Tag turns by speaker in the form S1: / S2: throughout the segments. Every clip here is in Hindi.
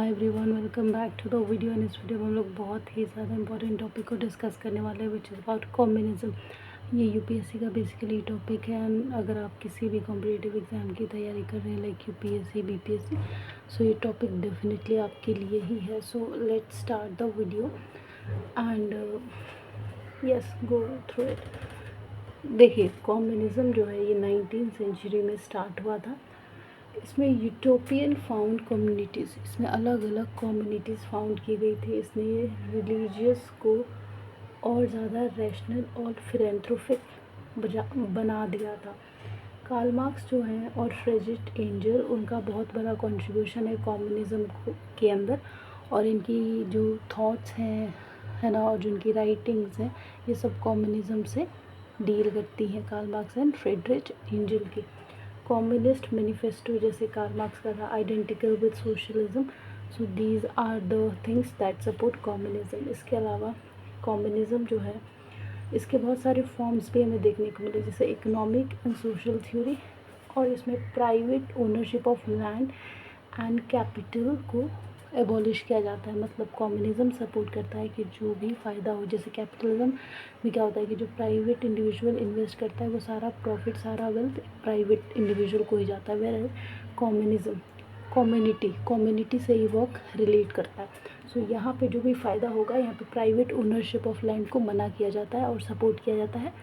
S1: Hi everyone, welcome back to the video. In इस वीडियो में हम लोग बहुत ही ज़्यादा इंपॉर्टेंट टॉपिक को डिस्कस करने वाले हैं, विच इज़ अबाउट कम्युनिज्म। ये यूपीएससी का बेसिकली टॉपिक है। एंड अगर आप किसी भी कॉम्पिटिटिव एग्ज़ाम की तैयारी कर रहे हैं लाइक यूपीएससी बीपीएससी, सो ये टॉपिक डेफिनेटली आपके लिए ही है। So let's start the video and yes, go through it. देखिए, कम्युनिज्म जो है ये 19th सेंचुरी में स्टार्ट हुआ था। इसमें यूटोपियन फाउंड कम्युनिटीज़, इसमें अलग अलग कम्युनिटीज़ फाउंड की गई थी। इसने रिलीजियस को और ज़्यादा रैशनल और फिलेंथ्रोपिक बना दिया था। कार्ल मार्क्स जो हैं और फ्रेडरिक एंजल, उनका बहुत बड़ा कंट्रीब्यूशन है कम्युनिज़्म के अंदर। और इनकी जो थॉट्स हैं है ना, और जो इनकी राइटिंग्स हैं, ये सब कम्युनिज़्म से डील करती हैं, Karl Marx and Friedrich Engel की। कम्युनिस्ट मैनिफेस्टो जैसे कार्ल मार्क्स का था, identical with socialism. So these are the things that support communism. इसके अलावा कम्युनिज्म जो है, इसके बहुत सारे फॉर्म्स भी हमें देखने को मिले, जैसे इकोनॉमिक एंड सोशल थ्योरी। और इसमें private ownership of land and capital को एबॉलिश किया जाता है। मतलब कम्युनिज्म सपोर्ट करता है कि जो भी फ़ायदा हो, जैसे कैपिटलिज्म में क्या होता है कि जो प्राइवेट इंडिविजुअल इन्वेस्ट करता है वो सारा प्रॉफिट, सारा वेल्थ प्राइवेट इंडिविजुअल को ही जाता है। वेयर कम्युनिज्म कम्युनिटी से ही वर्क रिलेट करता है। सो यहाँ पे जो भी फ़ायदा होगा, यहाँ पे प्राइवेट ओनरशिप ऑफ लैंड को मना किया जाता है और सपोर्ट किया जाता है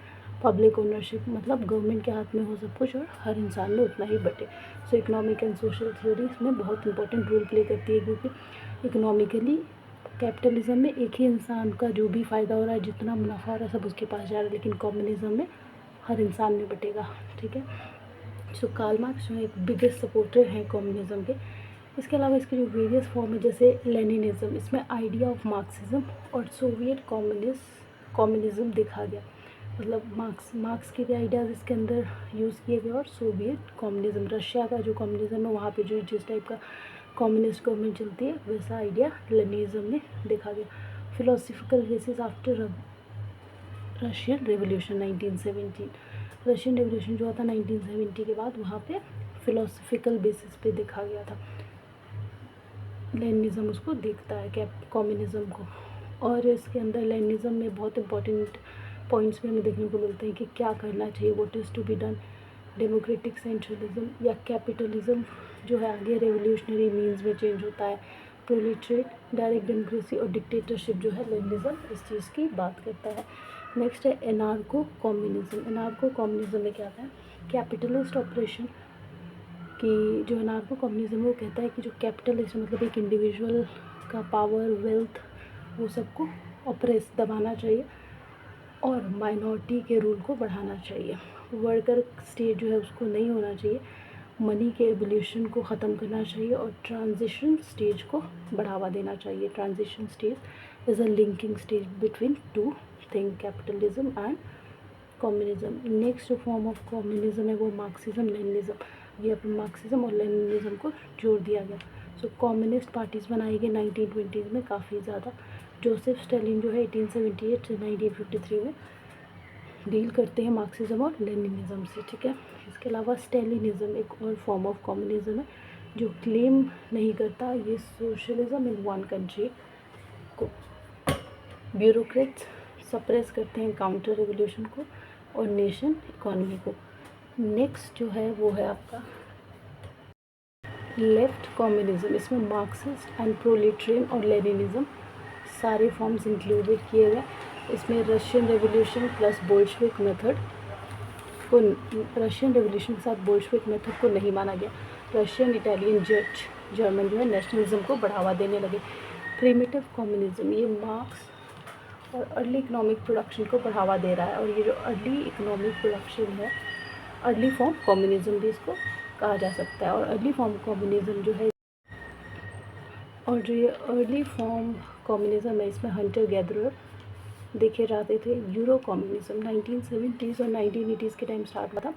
S1: पब्लिक ओनरशिप, मतलब गवर्नमेंट के हाथ में हो सब कुछ और हर इंसान में उतना ही बटे। सो इकोनॉमिक एंड सोशल थ्योरी इसमें बहुत इंपॉर्टेंट रोल प्ले करती है, क्योंकि इकोनॉमिकली कैपिटलिज्म में एक ही इंसान का जो भी फ़ायदा हो रहा है, जितना मुनाफा हो रहा है, सब उसके पास जा रहा है, लेकिन कम्युनिज्म में हर इंसान में बटेगा। ठीक है। सो कार्ल मार्क्स जो है एक बिगेस्ट सपोर्टर हैं कम्युनिज्म के। इसके अलावा इसके जो वेरियस फॉर्म है, जैसे लेनिनिज्म, इसमें आइडिया ऑफ मार्क्सिज्म और सोवियत कम्युनिज्म देखा गया। मतलब मार्क्स के भी आइडियाज़ इसके अंदर यूज़ किए गए, और सोवियत कम्युनिज्म, रशिया का जो कम्युनिज्म है, वहाँ पे जो जिस टाइप का कम्युनिस्ट गवर्नमेंट चलती है, वैसा आइडिया लेनिनिज्म में देखा गया। Philosophical basis after Russian revolution 1917, Russian revolution जो था 1970 के बाद, वहाँ पे फिलोसफिकल बेसिस पे देखा गया था। लेनिनिज्म उसको देखता है क्या, कम्युनिज्म को। और इसके अंदर लेनिनिज्म में बहुत इंपॉर्टेंट पॉइंट्स भी हमें देखने को मिलते हैं कि क्या करना चाहिए, what is to be done. Democratic centralism या कैपिटलिज्म जो है, आगे रेवोल्यूशनरी मीन्स में चेंज होता है। प्रोलेटरेट, डायरेक्ट डेमोक्रेसी और डिक्टेटरशिप जो है, लेनिनिज्म इस चीज़ की बात करता है। नेक्स्ट है एनार्को कम्युनिज्म। एनार्को कम्युनिज्म में क्या आता है, कैपिटलिस्ट ऑपरेशन कि जो एनार्को कम्युनिज्म है वो कहता है कि जो कैपिटलिस्ट मतलब एक इंडिविजुअल का पावर, वेल्थ, वो सबको ऑपरेस दबाना चाहिए और माइनॉरिटी के रूल को बढ़ाना चाहिए। वर्कर स्टेट जो है उसको नहीं होना चाहिए, मनी के एवोल्यूशन को ख़त्म करना चाहिए और ट्रांजिशन स्टेज को बढ़ावा देना चाहिए। Transition stage is a linking stage between two thing, capitalism and communism. Next जो फॉर्म ऑफ कम्युनिज्म है वो मार्क्सिज्म लेनिनिज्म। ये अपन मार्क्सिज्म और लेनिनिज्म को जोड़ दिया गया। सो कम्युनिस्ट पार्टीज़ बनाई गई 1920s में काफ़ी ज़्यादा। जोसेफ स्टालिन जो है 1878 से 1953 में डील करते हैं मार्क्सिज्म और लेनिनिज्म से। ठीक है। इसके अलावा स्टालिनिज्म एक और फॉर्म ऑफ कम्युनिज्म है जो क्लेम नहीं करता ये सोशलिज्म इन वन कंट्री को। ब्यूरोक्रेट्स सप्रेस करते हैं काउंटर रिवोल्यूशन को और नेशन इकोनॉमी को। नेक्स्ट जो है वो है आपका लेफ्ट कम्युनिज्म। इसमें मार्क्सिस्ट एंड प्रोलेटेरियन और लेनिनिज्म सारे फॉर्म्स इंक्लूडेड किए गए। इसमें Russian revolution plus Bolshevik method को, रशियन रेवोल्यूशन के साथ बोल्शेविक मेथड को नहीं माना गया। रशियन, इटालियन, जर्मन जो है नेशनलिज्म को बढ़ावा देने लगे। प्रिमिटिव कम्युनिज्म, ये मार्क्स और अर्ली इकोनॉमिक प्रोडक्शन को बढ़ावा दे रहा है। और ये जो अर्ली इकोनॉमिक प्रोडक्शन है, अर्ली फॉर्म कम्युनिज्म भी इसको कहा जा सकता है। और अर्ली फॉर्म कम्युनिज्म जो है, और जो ये अर्ली फॉर्म कम्युनिज्म है, इसमें हंटर गैदरर देखे जाते थे। यूरो कम्युनिज्म 1970s और 1980s के टाइम स्टार्ट हुआ था।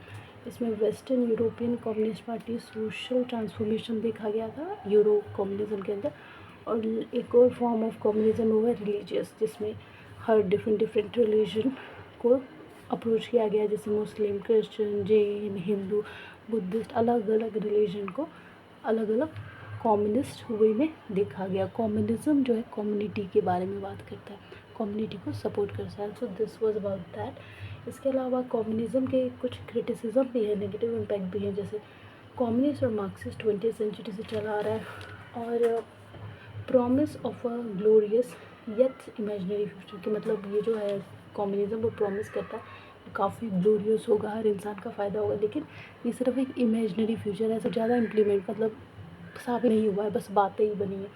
S1: इसमें western European communist party social transformation देखा गया था यूरो कम्युनिज्म के अंदर। और एक और फॉर्म ऑफ कम्युनिज्म हुआ रिलीजियस, जिसमें हर डिफरेंट रिलीजन को अप्रोच किया गया, जैसे मुस्लिम, क्रिश्चियन, जैन, हिंदू, बुद्धिस्ट, अलग अलग रिलीजन को अलग अलग कम्युनिस्ट वे में देखा गया। कम्युनिज्म जो है कम्युनिटी के बारे में बात करता है, कम्युनिटी को सपोर्ट करता है। So this was about that. इसके अलावा कम्युनिज्म के कुछ क्रिटिसिज्म भी है, नेगेटिव इम्पैक्ट भी है, जैसे कम्युनिस्ट और मार्क्सिस्ट 20th सेंचुरी से चला आ रहा है, और promise of a glorious yet imaginary future, कि मतलब ये जो है कम्युनिज्म वो प्रॉमिस करता है काफ़ी ग्लोरियस होगा, हर इंसान का फ़ायदा होगा, लेकिन ये सिर्फ एक इमेजिनरी फ्यूचर है, ऐसा ज़्यादा इम्प्लीमेंट मतलब साबित नहीं हुआ है, बस बातें ही बनी है।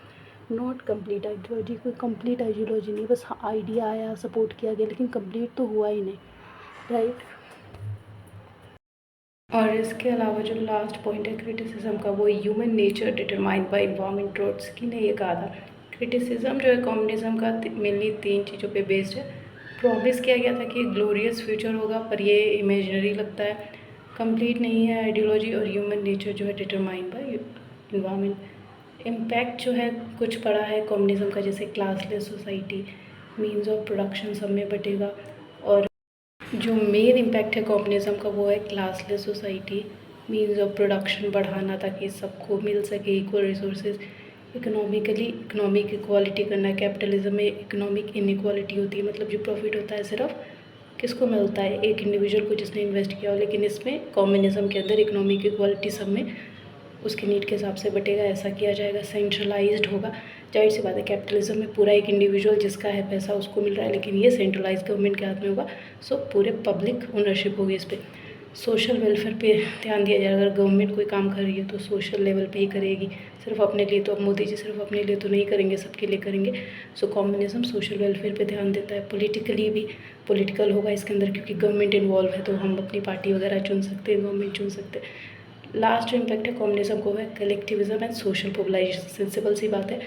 S1: नॉट कंप्लीट आइडियोलॉजी, कोई कंप्लीट आइडियोलॉजी नहीं, बस आइडिया आया, सपोर्ट किया गया, लेकिन कंप्लीट तो हुआ ही नहीं, राइट। और इसके अलावा जो लास्ट पॉइंट है क्रिटिसिज्म का, वो human nature determined by environment. Trotsky ने ये कहा था। क्रिटिसिज्म जो है कम्युनिज्म का मेनली 3 चीज़ों पे बेस्ड है। प्रॉमिस किया गया था कि ग्लोरियस फ्यूचर होगा, पर ये इमेजिनरी लगता है, कंप्लीट नहीं है आइडियोलॉजी, और ह्यूमन नेचर जो है डिटरमाइंड बाय इन्वायरमेंट। इम्पैक्ट जो है कुछ पड़ा है कम्युनिज्म का, जैसे classless society, means of production सब में बटेगा, और जो मेन इम्पैक्ट है कम्युनिज्म का वो है classless society, means of production बढ़ाना ताकि सबको मिल सके इक्वल रिसोर्सेज, इकोनॉमिक इक्वालिटी करना। कैपिटलिज्म में इकोनॉमिक इनइक्वालिटी होती है, मतलब जो प्रॉफिट होता है सिर्फ किसको मिलता है, एक इंडिविजुअल को जिसने इन्वेस्ट किया हो, लेकिन इसमें कम्युनिज्म के अंदर इकोनॉमिक इक्वालिटी सब में उसकी नीड के हिसाब से बटेगा, ऐसा किया जाएगा। सेंट्रलाइज्ड होगा, जाहिर सी बात है कैपिटलिज्म में पूरा एक इंडिविजुअल जिसका है पैसा उसको मिल रहा है, लेकिन ये सेंट्रलाइज गवर्नमेंट के हाथ में होगा, सो पूरे पब्लिक ओनरशिप होगी इस पर। सोशल वेलफेयर पे ध्यान दिया जाएगा, अगर गवर्नमेंट कोई काम कर रही है तो सोशल लेवल पे ही करेगी, सिर्फ अपने लिए। तो अब मोदी जी सिर्फ अपने लिए तो नहीं करेंगे, सबके लिए करेंगे। सो कम्युनिज्म सोशल वेलफेयर पे ध्यान देता है। पॉलिटिकली भी पॉलिटिकल होगा इसके अंदर, क्योंकि गवर्नमेंट इन्वॉल्व है, तो हम अपनी पार्टी वगैरह चुन सकते हैं, गवर्नमेंट चुन सकते हैं। लास्ट जो इम्पैक्ट है कम्युनिज्म को है collectivism and social mobilisation. Sensible सी बात है,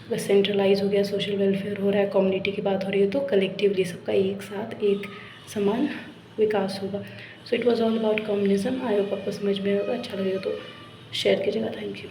S1: अगर सेंट्रलाइज हो गया, सोशल वेलफेयर हो रहा है, कम्युनिटी की बात हो रही है, तो कलेक्टिवली सबका एक साथ एक समान विकास होगा। So it was all about communism. I hope आपको समझ में होगा, अच्छा लगेगा तो शेयर कीजिएगा। Thank you.